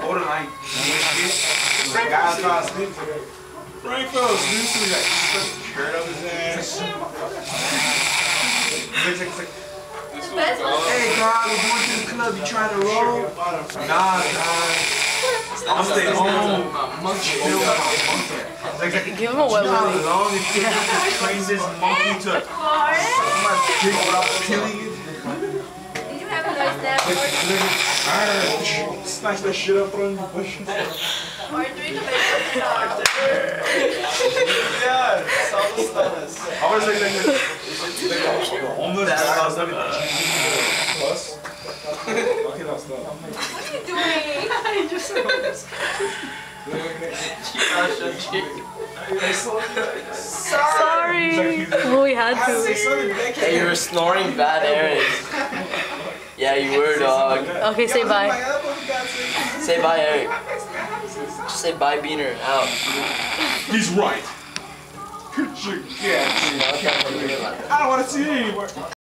borderline. Like guys trying to sleep. Frank fell asleep, so he like stuck his shirt up his ass. Hey, God, we're going to the club. You trying to roll? Nah, God. I'm staying home. Give him a wet How long it took to train this monkey to suck my dick without killing it? Did you have a nice nap? Snatch that shit up, throw it in the bush. Or 3 to make it up. Yeah, Salas. I was like homeless guy. I was like, plus. Okay, that's not. What are you doing? I just Sorry. Well, we had to. Hey, you were snoring bad, Eric. Yeah, you were, dog. Okay, say bye. Say bye, Eric. Just say bye, Beaner. Out. He's right. Yeah, I don't want to see it anymore.